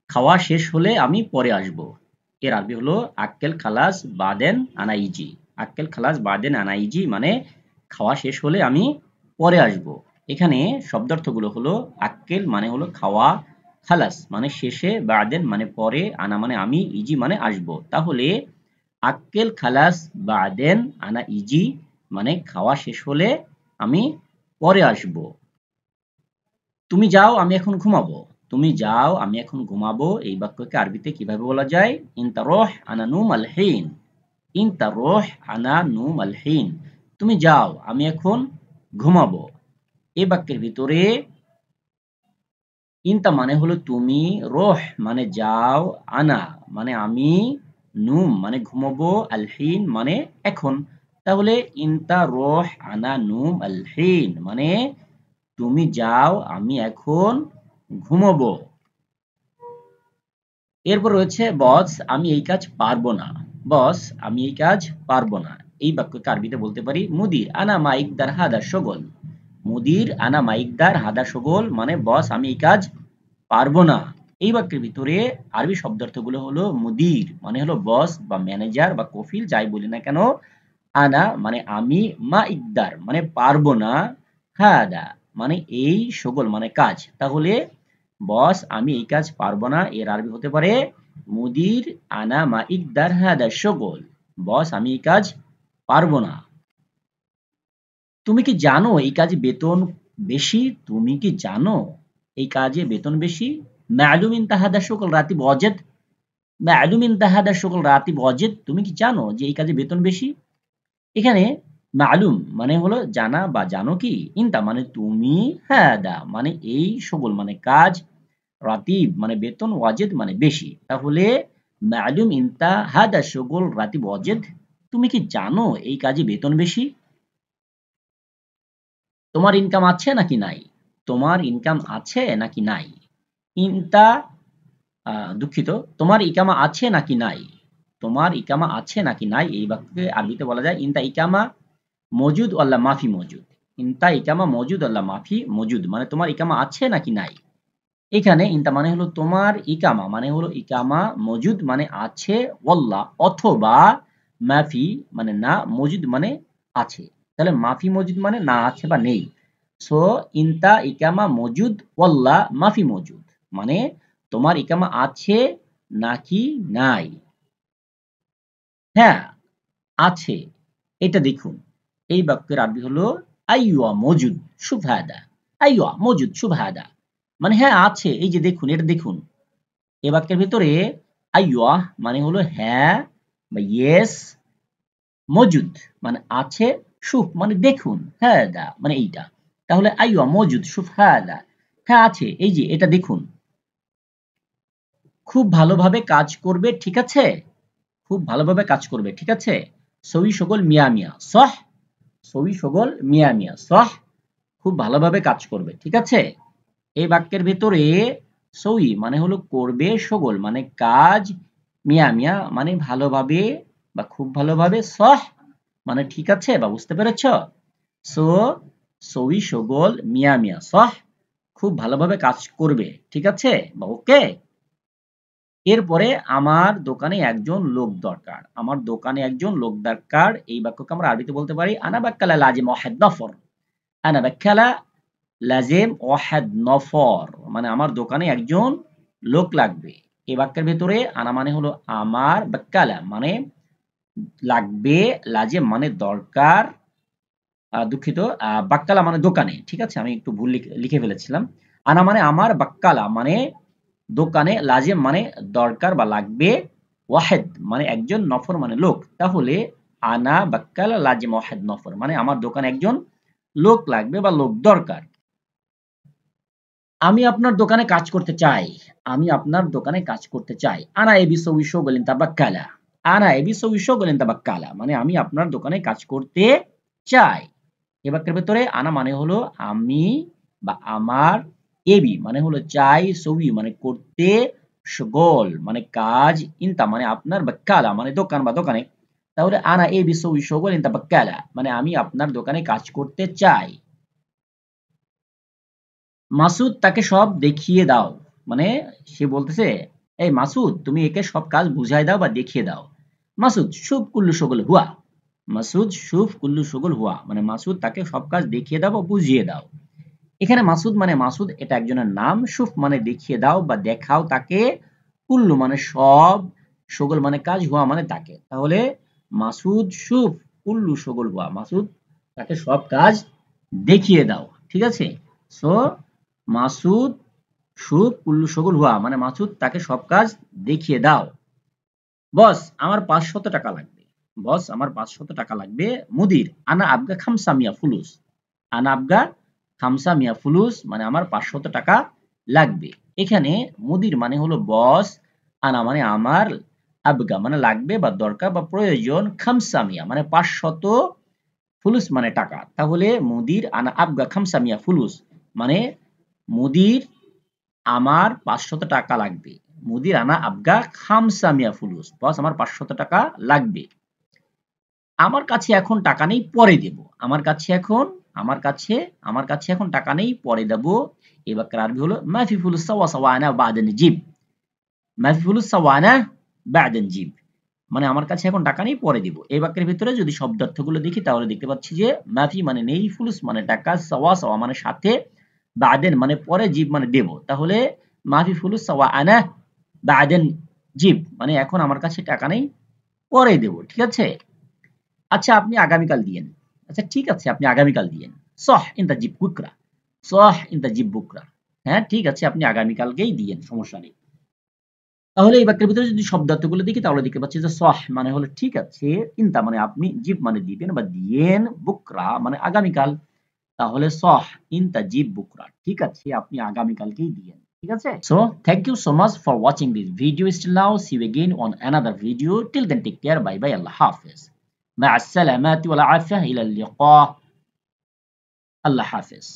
খাওয়া শেষ হলে আমি পরে আসব। এর আরবি হলো আক্কেল খালাস বাদেন আনা ইজি। আক্কেল খালাস বাদেন আনা ইজি মানে খাওয়া শেষ হলে আমি পরে আসব। এখানে শব্দার্থগুলো হলো আক্কেল মানে হলো খাওয়া, খালাস মানে শেষে, বাদেন মানে পরে, আনা মানে আমি, ইজি মানে আসব। তাহলে আক্কেল খালাস বাদেন আনা ইজি মানে খাওয়া শেষ হলে আমি পরে আসব। তুমি যাও আমি এখন ঘুমাবো। তুমি যাও আমি এখন ঘুমাবো এই বাক্যকে আরবিতে কিভাবে বলা যায়? ইনতা রোহ আনা নুম আল হিন। ইনতা রোহ আনা নুম আল হিন। তুমি যাও আমি এখন ঘুমাবো। এই বাক্যের ভিতরে ইনতা মানে হলো তুমি, রোহ মানে যাও, আনা মানে আমি, নুম মানে ঘুমাবো, আল হিন মানে এখন। তাহলে ইনতা রোহ আনা নুম আল হিন মানে তুমি যাও আমি এখন ঘুমাবো। এরপর রয়েছে বস আমি এই কাজ পারবো না। বস আমি এই কাজ পারবো না। এই বাক্যকে আরবিতে বলতে পারি মুদির আনা মা ইকদার হাদা শগল। মুদির আনা মা ইকদার হাদা শগল মানে বস আমি এই কাজ পারবো না। এই বাক্যের ভিতরে আরবি শব্দার্থগুলো হলো মুদির মানে হলো বস বা ম্যানেজার বা কফিল যাই বলি না কেন, আনা মানে আমি, মা ইকদার মানে পারবো না, হাদা মানে এই, শগল মানে কাজ। তাহলে বস আমি এই কাজ পারবো না এর আরবি হতে পারে মুদির আনা মা ইকদার হাদা শগল। বস আমি এই কাজ পারবো না। তুমি কি জানো এই কাজে বেতন বেশি? তুমি কি জানো এই কাজে বেতন বেশি? মালুম ইনতা হাদা শগল রাতিব ওয়াজেদ। মালুম ইনতা হাদা শগল রাতিব ওয়াজেদ। তুমি কি জানো যে এই কাজে বেতন বেশি? এখানে মালুম মানে হলো জানা বা জানো কি, ইনতা মানে তুমি, হাদা মানে এই, শগল মানে কাজ, রাতিব মানে বেতন, ওয়াজেদ মানে বেশি। তাহলে মালুম ইনতা হাদা শগল রাতিব ওয়াজেদ। তুমি কি জানো এই কাজে বেতন বেশি? তোমার ইনকাম আছে নাকি নাই? তোমার ইনকাম আছে নাকি নাই? ইনতা দুঃখিত, তোমার ইকামা আছে নাকি নাই? তোমার ইকামা আছে নাকি নাই এই বাক্যকে আরবিতে বলা যায় ইনতা ইকামা মজুদ আল্লাহ মাফি মজুদ। ইনতা ইকামা মজুদ আল্লাহ মাফি মজুদ মানে তোমার ইকামা আছে নাকি নাই। এখানে ইনতা মানে হলো তোমার, ইকামা মানে হলো ইকামা, মজুদ মানে আছে, ওয়াল্লাহ অথবা, মাফি মানে না, মজুদ মানে আছে। তাহলে মাফি মজুদ মানে না আছে বা নেই। সো ইনতা ইকামা মজুদ ওয়াল্লাহ মাফি মজুদ মানে তোমার ইকামা আছে নাকি নাই। হ্যাঁ আছে, এটা দেখুন। এই বাক্যের আরবি হলো আইওয়া মজুদ শুভাদা। আইওয়া মজুদ শুভাদা মানে হ্যাঁ আছে, এই যে দেখুন, এটা দেখুন। এই বাক্যের ভিতরে আইওয়া মানে হলো হ্যাঁ বা ইয়েস, মজুদ মানে আছে, শুফ মানে দেখুন, হাদা মানে এইটা। তাহলে আইওয়া মজুদ শুফ হাদা, হ্যাঁ আছে এই যে এটা দেখুন। খুব ভালোভাবে কাজ করবে ঠিক আছে। খুব ভালোভাবে কাজ করবে ঠিক আছে। সই সকল মিয়া মিয়া সহ। সই সকল মিয়া মিয়া সহ খুব ভালোভাবে কাজ করবে ঠিক আছে। এই বাক্যের ভেতরে সই মানে হলো করবে, সগল মানে কাজ, মিয়া মিয়া মানে ভালোভাবে বা খুব ভালোভাবে, সহ মানে ঠিক আছে বা বুঝতে পেরেছ। সো সই সগল মিয়া মিয়া সহ খুব ভালোভাবে কাজ করবে ঠিক আছে বা ওকে। এরপরে আমার দোকানে একজন লোক দরকার। আমার দোকানে একজন লোক দরকার এই বাক্যকে আমরা আরবিতে বলতে পারি আনা বাক্কালা লাজিম ওয়াহিদ নফর। আনা বাক্কালা লাজিম ওয়াহিদ নফর মানে আমার দোকানে একজন লোক লাগবে। এই বাক্যের ভেতরে আনা মানে হলো আমার, বাক্কালা মানে লাগবে, লাজিম মানে দরকার, দুঃখিত, বাক্কালা মানে দোকানে ঠিক আছে, আমি একটু ভুল লিখে ফেলেছিলাম। আনা মানে আমার, বাক্কালা মানে দোকানে, লাজিম মানে দরকার বা লাগবে, ওয়াহেদ মানে একজন, নফর মানে লোক। তাহলে আনা বাক্কালা লাজিম ওয়াহেদ নফর মানে আমার দোকানে একজন লোক লাগবে বা লোক দরকার। আমি আপনার দোকানে কাজ করতে চাই। আমি আপনার দোকানে কাজ করতে চাই। আনা এবি সউই শগলিন তাবাক্কালা। আনা এবি সউই শগলিন তাবাক্কালা মানে আমি আপনার দোকানে কাজ করতে চাই। এ বাক্যের ভেতরে আনা মানে হলো আমি বা আমার, এবি মানে হলো চাই, সউই মানে করতে, শগল মানে কাজ, ইনতা মানে আপনার, বাক্কালা মানে দোকান বা দোকানে। তাহলে আনা এবি সউই শগল ইনতা বাক্কালা মানে আমি আপনার দোকানে কাজ করতে চাই। মাসুদ তাকে সব দেখিয়ে দাও মানে সে বলতেছে এই মাসুদ তুমি একে সব কাজ বুঝাই দাও বা দেখিয়ে দাও। মাসুদ শুভ কুল্লু শুগল হুয়া। মাসুদ শুভ কুল্লু শুগল হুয়া, মানে মাসুদ তাকে সব কাজ দেখিয়ে দাও বা বুঝিয়ে দাও। এখানে মাসুদ মানে মাসুদ এটা একজনের নাম, শুভ মানে দেখিয়ে দাও বা দেখাও তাকে, কুল্লু মানে সব, শুগল মানে কাজ, হুয়া মানে তাকে। তাহলে মাসুদ শুভ কুল্লু শুগল হুয়া, মাসুদ তাকে সব কাজ দেখিয়ে দাও। ঠিক আছে, সো মাসুদ শুভ কুল্লু শুগল হুয়া মানে মাসুদ তাকে সব কাজ দেখিয়ে দাও। বস আমার 500 টাকা লাগবে। বস আমার 500 টাকা লাগবে। মুদির আনা আবগা খামসা মিয়া ফুলুস। আনা আবগা খামসা মিয়া ফুলুস মানে আমার 500 টাকা লাগবে। এখানে মুদির মানে হলো বস, আনা মানে আমার, আবগা মানে লাগবে বা দরকার বা প্রয়োজন, খামসা মিয়া মানে 500, ফুলুস মানে টাকা। তাহলে মুদির আনা আবগা খামসা মিয়া ফুলুস মানে মুদির আমার 500 টাকা লাগবে। মুদির আনা আবগা খামসা মিয়া ফুলুস, বস আমার 500 টাকা লাগবে। আমার কাছে এখন টাকা নেই, পরে দেব। আমার কাছে এখন আমার কাছে আমার কাছে এখন টাকা নেই, পরে দেব। এই বাক্যের আরবি হলো মাফি ফুলুস সাওয়া সাওয়ানা বা'দা নজিব। মাফি ফুলুস সাওয়ানা বা'দা নজিব মানে আমার কাছে এখন টাকা নেই, পরে দেব। এই বাক্যের ভিতরে যদি শব্দার্থগুলো দেখি তাহলে দেখতে পাচ্ছি যে মাফি মানে নেই, ফুলুস মানে টাকা, সাওয়া সাওয়া মানে সাথে, বা'দেন মানে পরে, জিব মানে দেব। তাহলে মাফি ফুলুস সাওয়ানা বা'দেন জিব মানে এখন আমার কাছে টাকা নেই, পরে দেব। ঠিক আছে, আচ্ছা আপনি আগামীকাল দিয়েন। আচ্ছা ঠিক আছে আপনি আগামীকাল দিয়েন। সহ ইনতা জিব বুকরা। সহ ইনতা জিব বুকরা। হ্যাঁ ঠিক আছে আপনি আগামীকালকেই দিয়েন, সমস্যা নেই। তাহলে এই বাক্যের ভিতরে যদি শব্দার্থগুলো দেখি তাহলে দেখতে পাচ্ছি যে সহ মানে হলো ঠিক আছে, ইনতা মানে আপনি, জিব মানে দিবেন বা দিয়েন, বুকরা মানে আগামীকাল। তাহলে সহ ইনতা জিব বুকরা, ঠিক আছে আপনি আগামীকালকেই দিয়েন। ঠিক আছে, so thank you so much for watching this video still now. See you again on another video. Till then take care. Bye bye. Allah Hafiz. مع السلامات والعافية إلى اللقاء. الله حافظ.